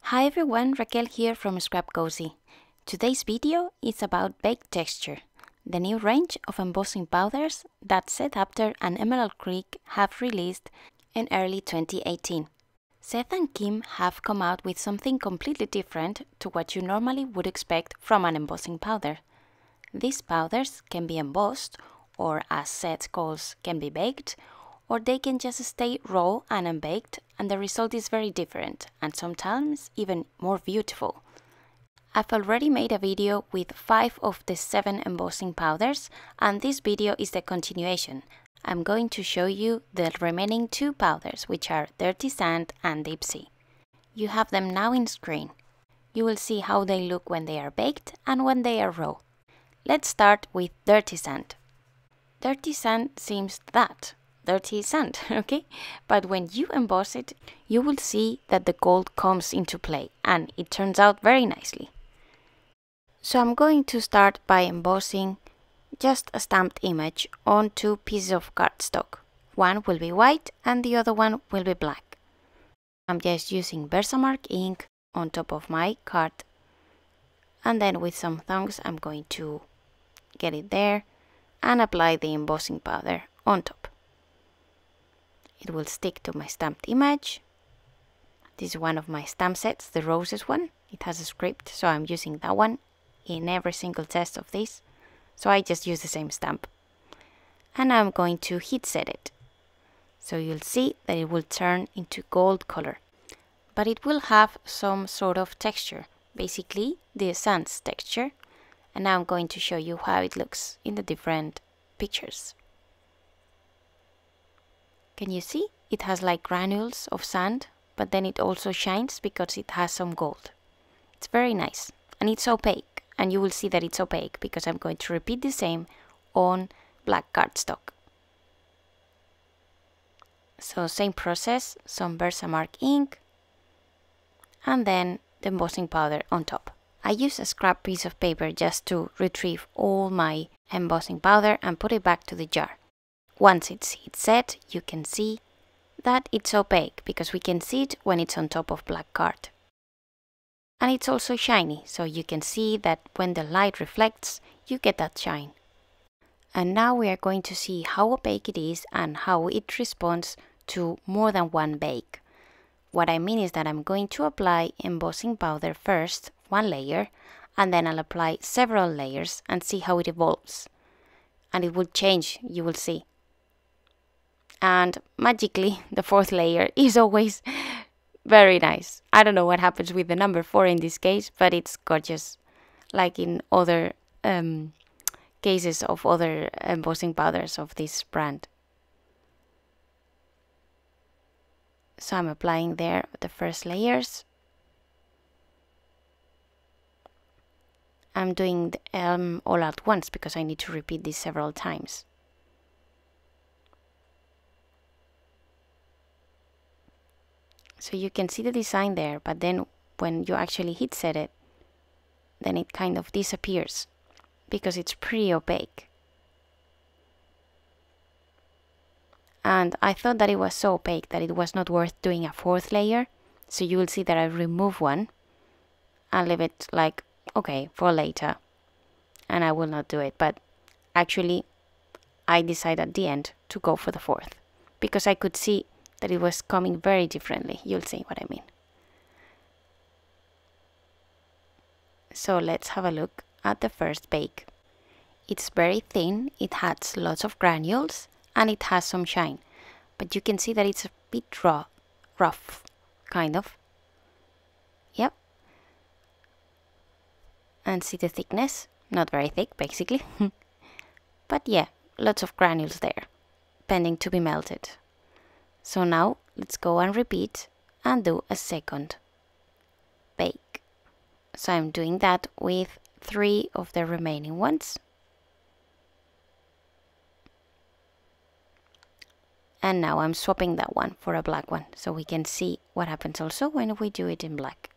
Hi everyone, Raquel here from Scrapcosy. Today's video is about Baked Texture, the new range of embossing powders that Seth Apter and Emerald Creek have released in early 2018. Seth and Kim have come out with something completely different to what you normally would expect from an embossing powder. These powders can be embossed, or as Seth calls, can be baked, or they can just stay raw and unbaked, and the result is very different and sometimes even more beautiful. I've already made a video with 5 of the 7 embossing powders, and this video is the continuation. I'm going to show you the remaining 2 powders, which are Dirty Sand and Deep Sea. You have them now in screen. You will see how they look when they are baked and when they are raw. Let's start with Dirty Sand. Dirty Sand seems that dirty sand, okay? But when you emboss it, you will see that the gold comes into play and it turns out very nicely. So I'm going to start by embossing just a stamped image on 2 pieces of cardstock. One will be white and the other one will be black. I'm just using Versamark ink on top of my card, and then with some tongs I'm going to get it there and apply the embossing powder on top. It will stick to my stamped image. This is one of my stamp sets, the roses one. It has a script, so I'm using that one in every single test of this. So I just use the same stamp. And I'm going to heat set it. So you'll see that it will turn into gold color. But it will have some sort of texture, basically the sand's texture. And now I'm going to show you how it looks in the different pictures. Can you see? It has like granules of sand, but then it also shines because it has some gold. It's very nice, and it's opaque, and you will see that it's opaque because I'm going to repeat the same on black cardstock. So same process, some Versamark ink, and then the embossing powder on top. I use a scrap piece of paper just to retrieve all my embossing powder and put it back to the jar. Once it's heat set, you can see that it's opaque because we can see it when it's on top of black card. And it's also shiny, so you can see that when the light reflects, you get that shine. And now we are going to see how opaque it is and how it responds to more than one bake. What I mean is that I'm going to apply embossing powder first, one layer, and then I'll apply several layers and see how it evolves. And it will change, you will see. And magically, the 4th layer is always very nice. I don't know what happens with the number 4 in this case, but it's gorgeous, like in other cases of other embossing powders of this brand. So I'm applying there the first layers. I'm doing the all at once because I need to repeat this several times. So you can see the design there, but then when you actually heat set it, then it kind of disappears because it's pretty opaque. And I thought that it was so opaque that it was not worth doing a 4th layer. So you will see that I remove one and leave it like, okay, for later. And I will not do it, but actually I decided at the end to go for the 4th because I could see that it was coming very differently. You'll see what I mean. So let's have a look at the first bake. It's very thin, it has lots of granules, and it has some shine. But you can see that it's a bit rough, kind of. Yep. And see the thickness? Not very thick, basically. But yeah, lots of granules there, pending to be melted. So now let's go and repeat and do a second bake. So I'm doing that with 3 of the remaining ones. And now I'm swapping that one for a black one, so we can see what happens also when we do it in black.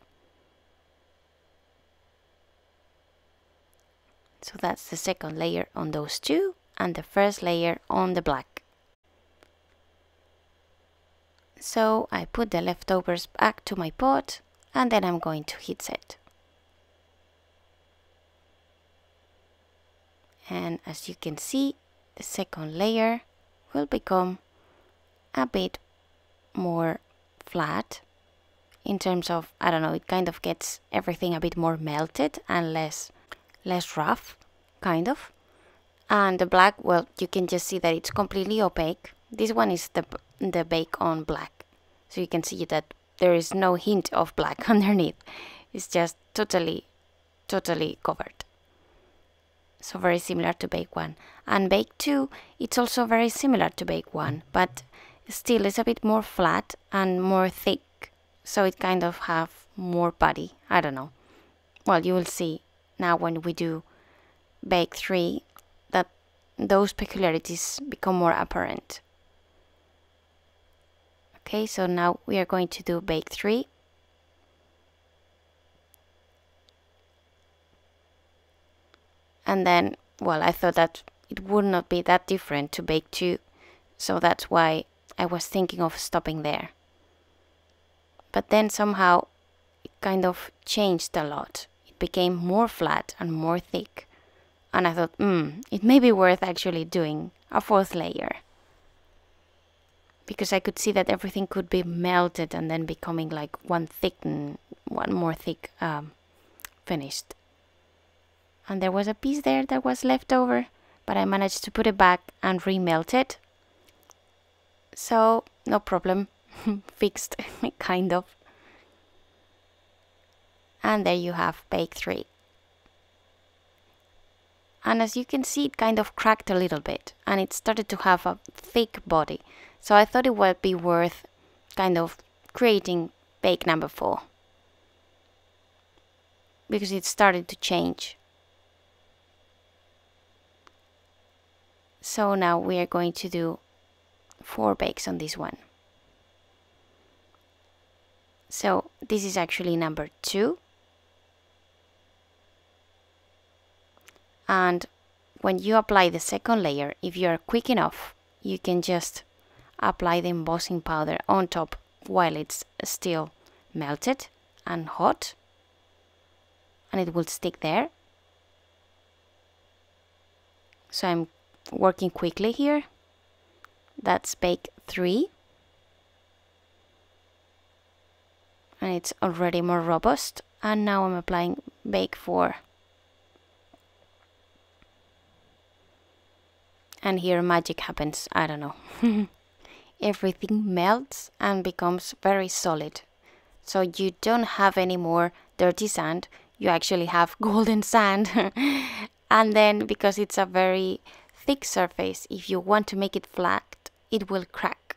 So that's the second layer on those 2 and the first layer on the black. So I put the leftovers back to my pot and then I'm going to heat set. And as you can see, the second layer will become a bit more flat in terms of, I don't know, it kind of gets everything a bit more melted and less rough, kind of. And the black, well, you can just see that it's completely opaque. This one is the bake on black, so you can see that there is no hint of black underneath. It's just totally covered. So very similar to bake 1. And bake 2, it's also very similar to bake 1, but still it's a bit more flat and more thick, so it kind of have more body. I don't know. Well, you will see now when we do bake 3 that those peculiarities become more apparent. Okay, so now we are going to do bake 3. And then, well, I thought that it would not be that different to bake 2, so that's why I was thinking of stopping there. But then somehow it kind of changed a lot. It became more flat and more thick. And I thought, it may be worth actually doing a 4th layer. Because I could see that everything could be melted and then becoming like one more thick finished. And there was a piece there that was left over, but I managed to put it back and remelt it. So, no problem, fixed, kind of. And there you have bake 3. And as you can see, it kind of cracked a little bit, and it started to have a thick body. So I thought it would be worth kind of creating bake number 4. Because it started to change. So now we are going to do 4 bakes on this one. So this is actually number 2. And when you apply the second layer, if you are quick enough, you can just apply the embossing powder on top while it's still melted and hot, and it will stick there. So I'm working quickly here. That's bake 3, and it's already more robust. And now I'm applying bake 4. And here magic happens, I don't know. Everything melts and becomes very solid. So you don't have any more dirty sand, you actually have golden sand. And then because it's a very thick surface, if you want to make it flat, it will crack.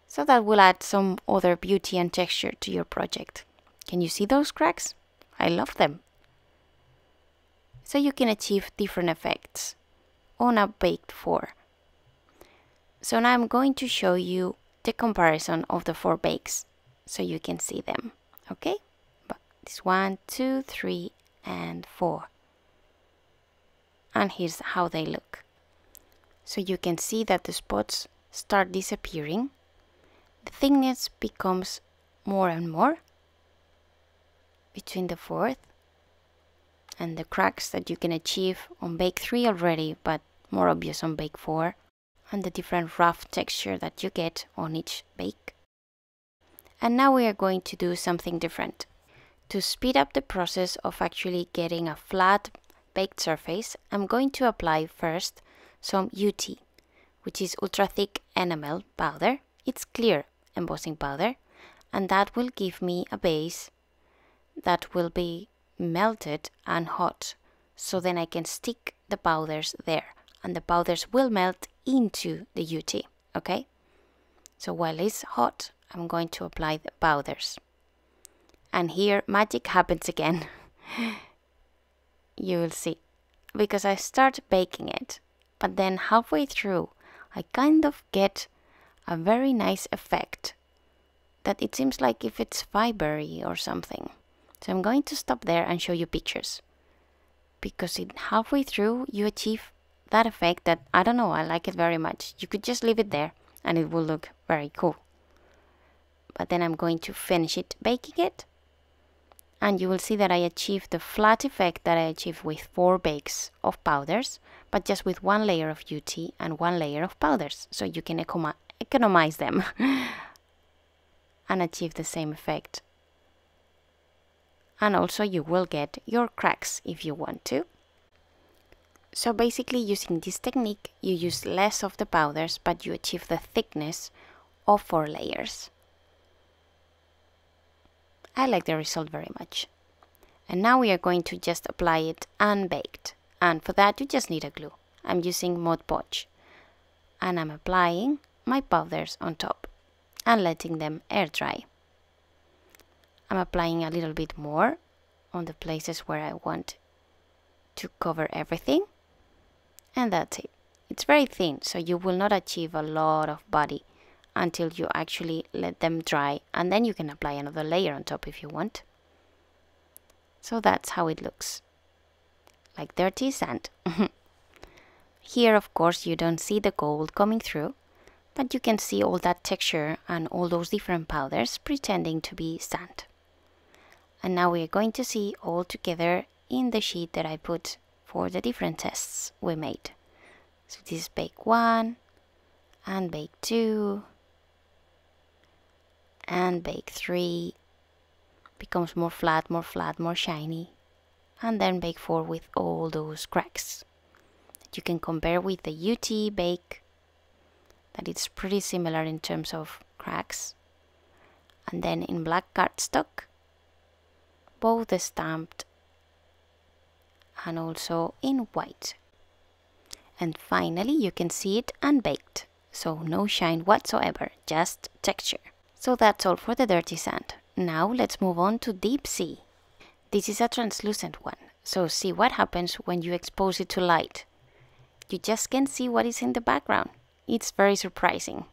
So that will add some other beauty and texture to your project. Can you see those cracks? I love them. So you can achieve different effects on a baked 4. So now I'm going to show you the comparison of the 4 bakes so you can see them. Okay? But this 1, 2, 3, and 4. And here's how they look. So you can see that the spots start disappearing. The thickness becomes more and more between the 4th, and the cracks that you can achieve on bake 3 already, but more obvious on bake 4, and the different rough texture that you get on each bake. And now we are going to do something different. To speed up the process of actually getting a flat baked surface, I'm going to apply first some UT, which is ultra thick enamel powder. It's clear embossing powder, and that will give me a base that will be melted and hot, so then I can stick the powders there, and the powders will melt into the UT. Okay, so while it's hot, I'm going to apply the powders, and here magic happens again. You will see, because I start baking it, but then halfway through I kind of get a very nice effect that it seems like if it's fibery or something. So I'm going to stop there and show you pictures, because halfway through you achieve that effect that, I don't know, I like it very much. You could just leave it there and it will look very cool. But then I'm going to finish it baking it, and you will see that I achieved the flat effect that I achieved with 4 bakes of powders, but just with 1 layer of UT and 1 layer of powders, so you can economize them and achieve the same effect. And also you will get your cracks if you want to. So basically, using this technique, you use less of the powders, but you achieve the thickness of 4 layers. I like the result very much. And now we are going to just apply it unbaked. And for that, you just need a glue. I'm using Mod Podge. And I'm applying my powders on top and letting them air dry. I'm applying a little bit more on the places where I want to cover everything. And that's it. It's very thin, so you will not achieve a lot of body until you actually let them dry, and then you can apply another layer on top if you want. So that's how it looks. Like dirty sand. Here, of course, you don't see the gold coming through, but you can see all that texture and all those different powders pretending to be sand. And now we are going to see all together in the sheet that I put for the different tests we made. So this is bake 1 and bake 2 and bake 3. Becomes more flat, more shiny. And then bake 4 with all those cracks. You can compare with the UT bake, that it's pretty similar in terms of cracks. And then in black cardstock, both stamped and also in white. And finally you can see it unbaked, so no shine whatsoever, just texture. So that's all for the dirty sand. Now let's move on to deep sea. This is a translucent one, so see what happens when you expose it to light. You just can't see what is in the background. It's very surprising.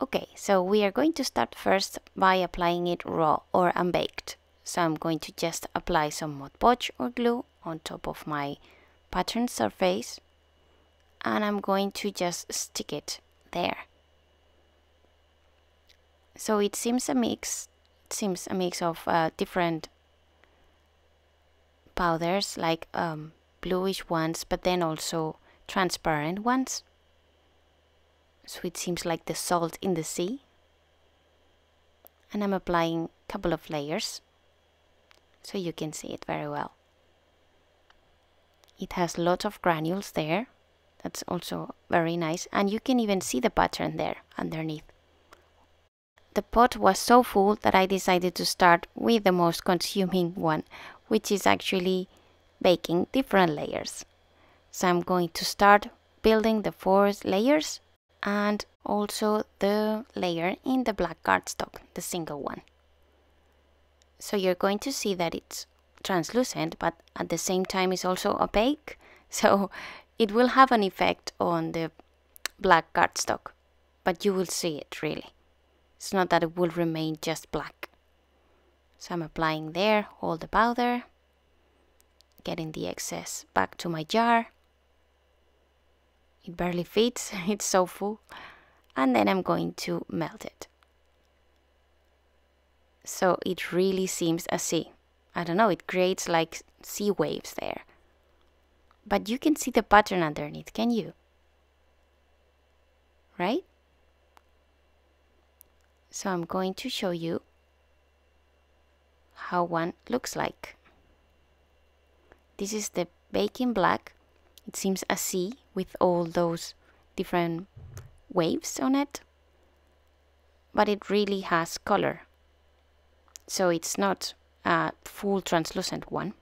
Okay, so we are going to start first by applying it raw or unbaked. So I'm going to just apply some Mod Podge or glue on top of my pattern surface, and I'm going to just stick it there. So it seems a mix. It seems a mix of different powders, like bluish ones, but then also transparent ones. So it seems like the salt in the sea. And I'm applying a couple of layers so you can see it very well. It has lots of granules there. That's also very nice, and you can even see the pattern there underneath. The pot was so full that I decided to start with the most consuming one, which is actually baking different layers. So I'm going to start building the 4 layers and also the layer in the black cardstock, the single one. So you're going to see that it's translucent, but at the same time it's also opaque, so it will have an effect on the black cardstock, but you will see it really. It's not that it will remain just black. So I'm applying there all the powder, getting the excess back to my jar. It barely fits, it's so full. And then I'm going to melt it. So it really seems a sea. I don't know, it creates like sea waves there. But you can see the pattern underneath, can you? Right? So I'm going to show you how one looks like. This is the baking black. It seems a sea with all those different waves on it. But it really has color. So it's not a full translucent one.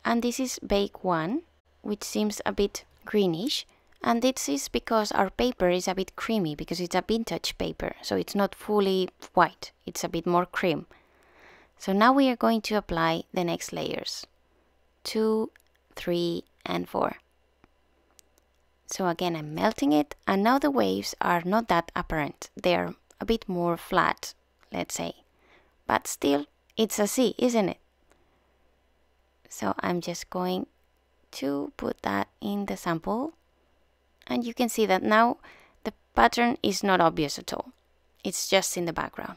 And this is bake 1, which seems a bit greenish. And this is because our paper is a bit creamy, because it's a vintage paper. So it's not fully white, it's a bit more cream. So now we are going to apply the next layers. 2, 3, and 4. So again, I'm melting it, and now the waves are not that apparent. They're a bit more flat, let's say. But still, it's a sea, isn't it? So I'm just going to put that in the sample. And you can see that now the pattern is not obvious at all. It's just in the background.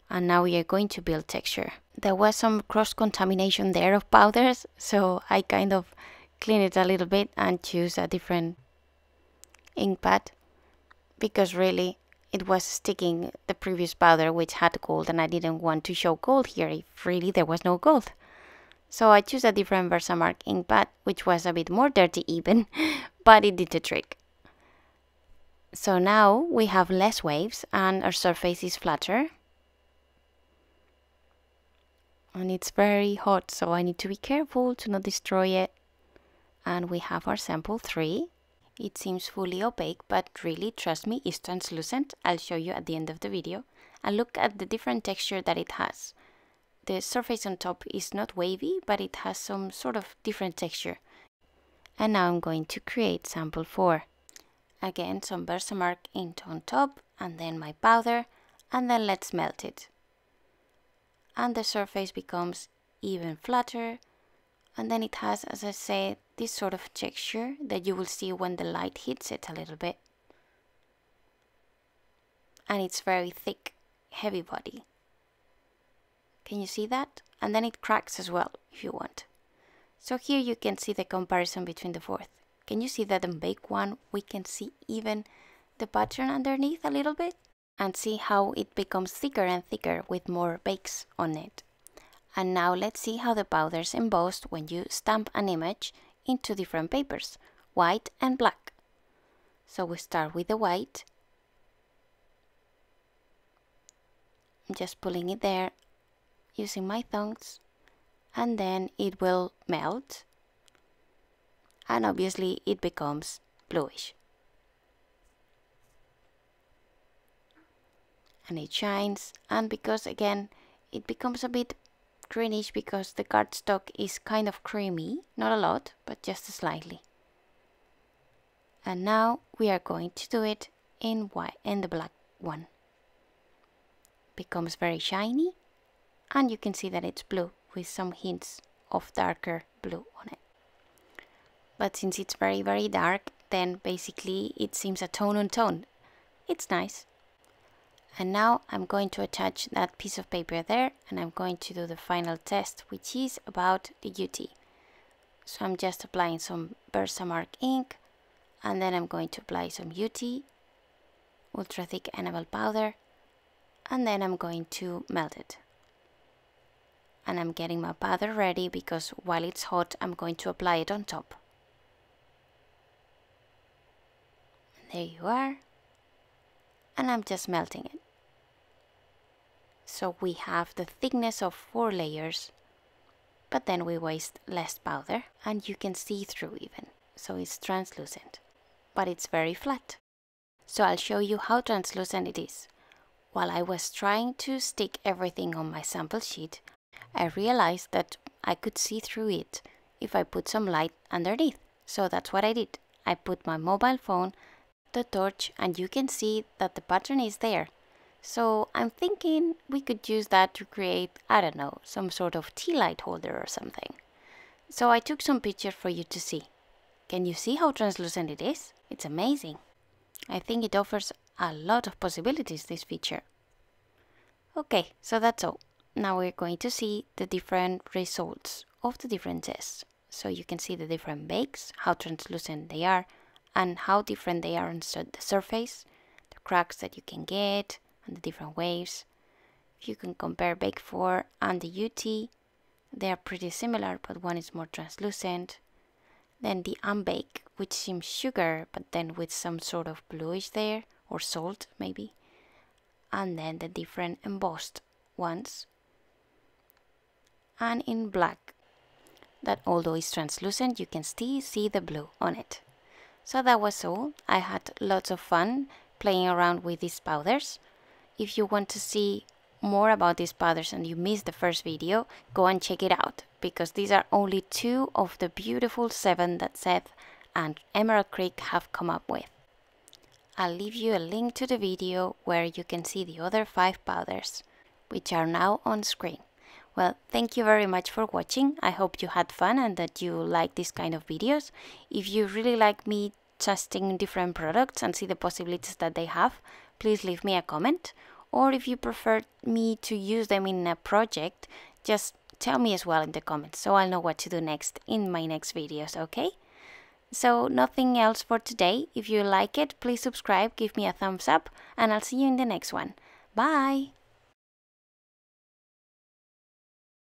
And now we are going to build texture. there was some cross-contamination there of powders, so I kind of clean it a little bit and choose a different ink pad, because really it was sticking the previous powder which had gold, and I didn't want to show gold here if really there was no gold. So I choose a different Versamark ink pad, which was a bit more dirty even, but it did the trick. So now we have less waves and our surface is flatter. And it's very hot, so I need to be careful to not destroy it. And we have our sample 3. It seems fully opaque, but really, trust me, it's translucent. I'll show you at the end of the video. And look at the different texture that it has. The surface on top is not wavy, but it has some sort of different texture. And now I'm going to create sample 4. Again, some Versamark ink on top, and then my powder, and then let's melt it. And the surface becomes even flatter, and then it has, as I said, this sort of texture that you will see when the light hits it a little bit. And it's very thick, heavy body. Can you see that? And then it cracks as well, if you want. So here you can see the comparison between the 4th. Can you see that in Bake 1 we can see even the pattern underneath a little bit? And see how it becomes thicker and thicker with more bakes on it. And now let's see how the powders embossed when you stamp an image into different papers, white and black. So we start with the white. I'm just pulling it there using my tongs, and then it will melt, and obviously it becomes bluish. And it shines, and because again it becomes a bit greenish because the cardstock is kind of creamy, not a lot, but just slightly. And now we are going to do it in white, in the black one. Becomes very shiny, and you can see that it's blue with some hints of darker blue on it. But since it's very, very dark, then basically it seems a tone on tone. It's nice. And now I'm going to attach that piece of paper there, and I'm going to do the final test, which is about the UT. So I'm just applying some Versamark ink, and then I'm going to apply some UT, ultra thick enamel powder, and then I'm going to melt it. And I'm getting my powder ready because while it's hot I'm going to apply it on top. There you are. And I'm just melting it. So we have the thickness of 4 layers, but then we waste less powder, and you can see through even. So it's translucent, but it's very flat. So I'll show you how translucent it is. While I was trying to stick everything on my sample sheet, I realized that I could see through it if I put some light underneath. So that's what I did. I put my mobile phone, the torch, and you can see that the pattern is there. So I'm thinking we could use that to create, I don't know, some sort of tea light holder or something. So I took some pictures for you to see. Can you see how translucent it is? It's amazing. I think it offers a lot of possibilities, this feature. Okay, so that's all. Now we're going to see the different results of the different tests. So you can see the different bakes, how translucent they are, and how different they are on the surface, the cracks that you can get, and the different waves. If you can compare Bake 4 and the UT, they are pretty similar, but one is more translucent. Then the Unbake, which seems sugar, but then with some sort of bluish there, or salt maybe. And then the different embossed ones. And in black, that although it's translucent, you can still see the blue on it. So that was all. I had lots of fun playing around with these powders. If you want to see more about these powders and you missed the first video, go and check it out, because these are only 2 of the beautiful 7 that Seth and Emerald Creek have come up with. I'll leave you a link to the video where you can see the other 5 powders, which are now on screen. Well, thank you very much for watching. I hope you had fun and that you like this kind of videos. If you really like me testing different products and see the possibilities that they have, please leave me a comment. Or if you prefer me to use them in a project, just tell me as well in the comments so I'll know what to do next in my next videos, okay? So nothing else for today. If you like it, please subscribe, give me a thumbs up, and I'll see you in the next one. Bye!